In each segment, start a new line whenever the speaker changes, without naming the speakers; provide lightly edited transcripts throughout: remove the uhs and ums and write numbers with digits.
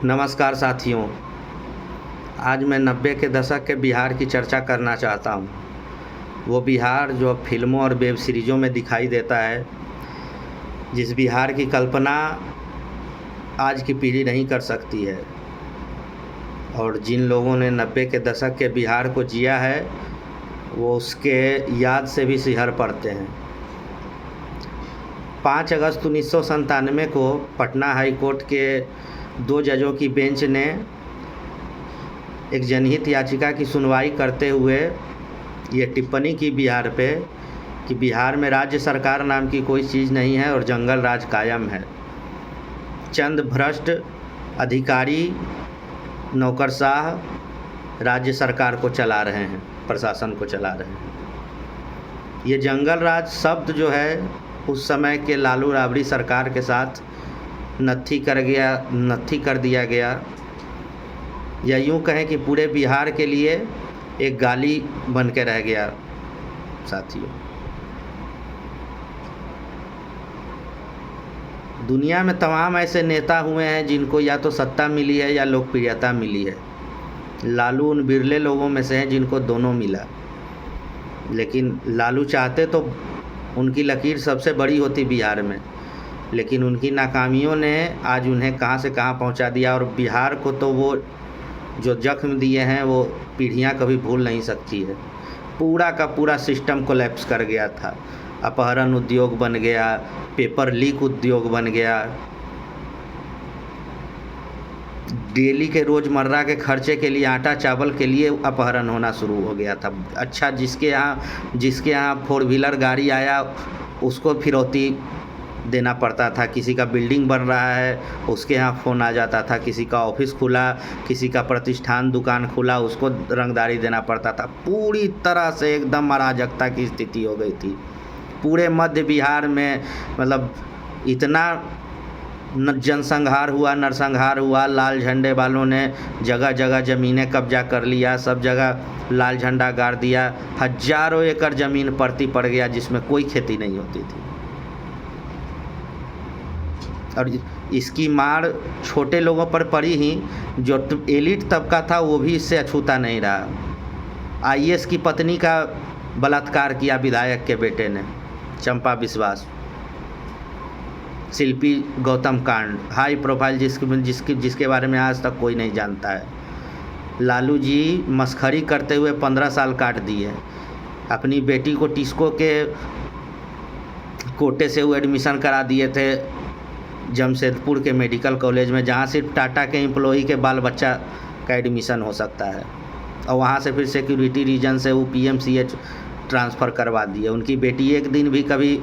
नमस्कार साथियों। आज मैं 90 के दशक के बिहार की चर्चा करना चाहता हूँ। वो बिहार जो अब फिल्मों और वेब सीरीज़ों में दिखाई देता है, जिस बिहार की कल्पना आज की पीढ़ी नहीं कर सकती है, और जिन लोगों ने 90 के दशक के बिहार को जिया है वो उसके याद से भी सिहर पड़ते हैं। 5 अगस्त 1997 को पटना हाई कोर्ट के 2 जजों की बेंच ने एक जनहित याचिका की सुनवाई करते हुए ये टिप्पणी की बिहार पे कि बिहार में राज्य सरकार नाम की कोई चीज़ नहीं है और जंगल राज कायम है। चंद भ्रष्ट अधिकारी नौकरशाह राज्य सरकार को चला रहे हैं, प्रशासन को चला रहे हैं। ये जंगल राज शब्द जो है उस समय के लालू राबड़ी सरकार के साथ नत्थी कर दिया गया, या यूँ कहें कि पूरे बिहार के लिए एक गाली बन के रह गया। साथियों, दुनिया में तमाम ऐसे नेता हुए हैं जिनको या तो सत्ता मिली है या लोकप्रियता मिली है। लालू उन बिरले लोगों में से हैं जिनको दोनों मिला, लेकिन लालू चाहते तो उनकी लकीर सबसे बड़ी होती बिहार में, लेकिन उनकी नाकामियों ने आज उन्हें कहाँ से कहाँ पहुँचा दिया। और बिहार को तो वो जो जख्म दिए हैं वो पीढ़ियाँ कभी भूल नहीं सकती है। पूरा का पूरा सिस्टम कोलैप्स कर गया था। अपहरण उद्योग बन गया, पेपर लीक उद्योग बन गया, डेली के रोज़मर्रा के खर्चे के लिए आटा चावल के लिए अपहरण होना शुरू हो गया था। अच्छा, जिसके यहाँ 4 व्हीलर गाड़ी आया उसको फिरौती देना पड़ता था। किसी का बिल्डिंग बन रहा है उसके यहाँ फ़ोन आ जाता था, किसी का ऑफिस खुला, किसी का प्रतिष्ठान दुकान खुला, उसको रंगदारी देना पड़ता था। पूरी तरह से एकदम अराजकता की स्थिति हो गई थी पूरे मध्य बिहार में। मतलब इतना जनसंहार हुआ, नरसंहार हुआ। लाल झंडे वालों ने जगह जगह ज़मीनें कब्जा कर लिया, सब जगह लाल झंडा गाड़ दिया। हजारों एकड़ ज़मीन परती पड़ गया जिसमें कोई खेती नहीं होती थी। और इसकी मार छोटे लोगों पर पड़ी ही, जो एलिट तबका था वो भी इससे अछूता नहीं रहा। आईएएस की पत्नी का बलात्कार किया विधायक के बेटे ने, चंपा विश्वास। शिल्पी गौतम कांड, हाई प्रोफाइल जिसके बारे में आज तक कोई नहीं जानता है। लालू जी मस्खरी करते हुए 15 साल काट दिए। अपनी बेटी को टिस्को के कोटे से वो एडमिशन करा दिए थे जमशेदपुर के मेडिकल कॉलेज में, जहाँ सिर्फ टाटा के एम्प्लॉई के बाल बच्चा का एडमिशन हो सकता है। और वहाँ से फिर सिक्योरिटी रीजन से वो पीएमसीएच ट्रांसफ़र करवा दिए। उनकी बेटी एक दिन भी कभी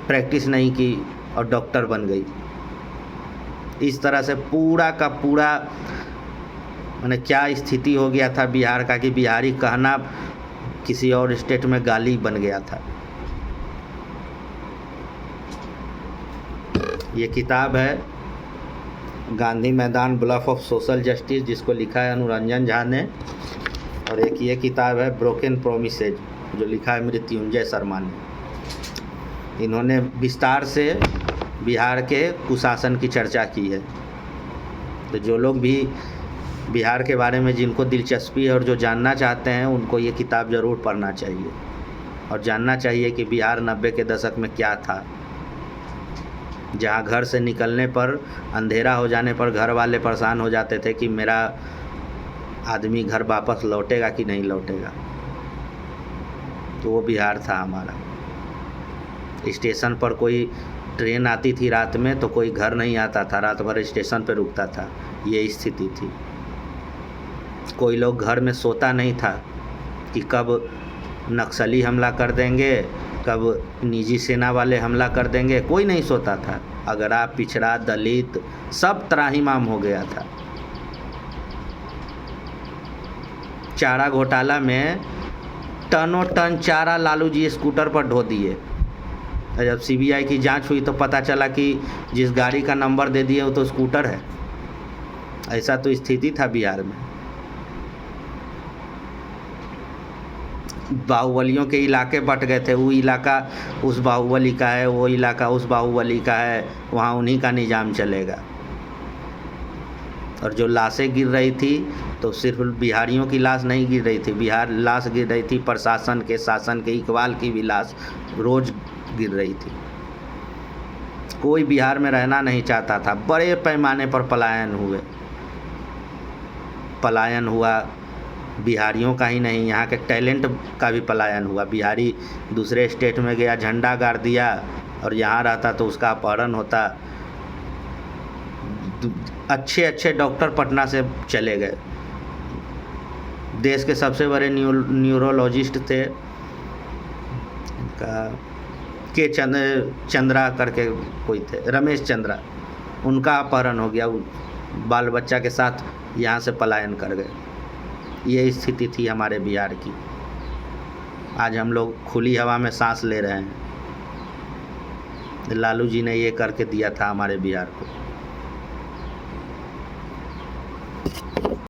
प्रैक्टिस नहीं की और डॉक्टर बन गई। इस तरह से पूरा का पूरा माने क्या स्थिति हो गया था बिहार का कि बिहारी कहना किसी और स्टेट में गाली बन गया था। ये किताब है गांधी मैदान ब्लफ ऑफ सोशल जस्टिस, जिसको लिखा है अनुरंजन झा ने। और एक ये किताब है ब्रोकन प्रोमिसेज, जो लिखा है मृत्युंजय शर्मा ने। इन्होंने विस्तार से बिहार के कुशासन की चर्चा की है। तो जो लोग भी बिहार के बारे में जिनको दिलचस्पी है और जो जानना चाहते हैं उनको ये किताब ज़रूर पढ़ना चाहिए और जानना चाहिए कि बिहार 90 के दशक में क्या था, जहाँ घर से निकलने पर, अंधेरा हो जाने पर घर वाले परेशान हो जाते थे कि मेरा आदमी घर वापस लौटेगा कि नहीं लौटेगा। तो वो बिहार था हमारा। स्टेशन पर कोई ट्रेन आती थी रात में तो कोई घर नहीं आता था, रात भर स्टेशन पर रुकता था। ये स्थिति थी। कोई लोग घर में सोता नहीं था कि कब नक्सली हमला कर देंगे, कब निजी सेना वाले हमला कर देंगे, कोई नहीं सोता था। अगरा, पिछड़ा, दलित सब त्राहिमाम हो गया था। चारा घोटाला में टनों टन चारा लालू जी स्कूटर पर ढो दिए। जब सीबीआई की जांच हुई तो पता चला कि जिस गाड़ी का नंबर दे दिए वो तो स्कूटर है। ऐसा तो स्थिति था बिहार में। बाहुबलियों के इलाके बट गए थे। वो इलाका उस बाहुबली का है, वो इलाका उस बाहुबली का है, वहाँ उन्हीं का निज़ाम चलेगा। और जो लाशें गिर रही थी तो सिर्फ बिहारियों की लाश नहीं गिर रही थी, लाश गिर रही थी प्रशासन के, शासन के, इकबाल की भी लाश रोज़ गिर रही थी। कोई बिहार में रहना नहीं चाहता था। बड़े पैमाने पर पलायन हुआ। बिहारियों का ही नहीं, यहाँ के टैलेंट का भी पलायन हुआ। बिहारी दूसरे स्टेट में गया, झंडा गाड़ दिया, और यहाँ रहता तो उसका अपहरण होता। अच्छे अच्छे डॉक्टर पटना से चले गए। देश के सबसे बड़े न्यूरोलॉजिस्ट थे, के चंद्रा करके कोई थे, रमेश चंद्रा, उनका अपहरण हो गया। बाल बच्चा के साथ यहाँ से पलायन कर गए। ये स्थिति थी हमारे बिहार की। आज हम लोग खुली हवा में सांस ले रहे हैं। लालू जी ने ये करके दिया था हमारे बिहार को।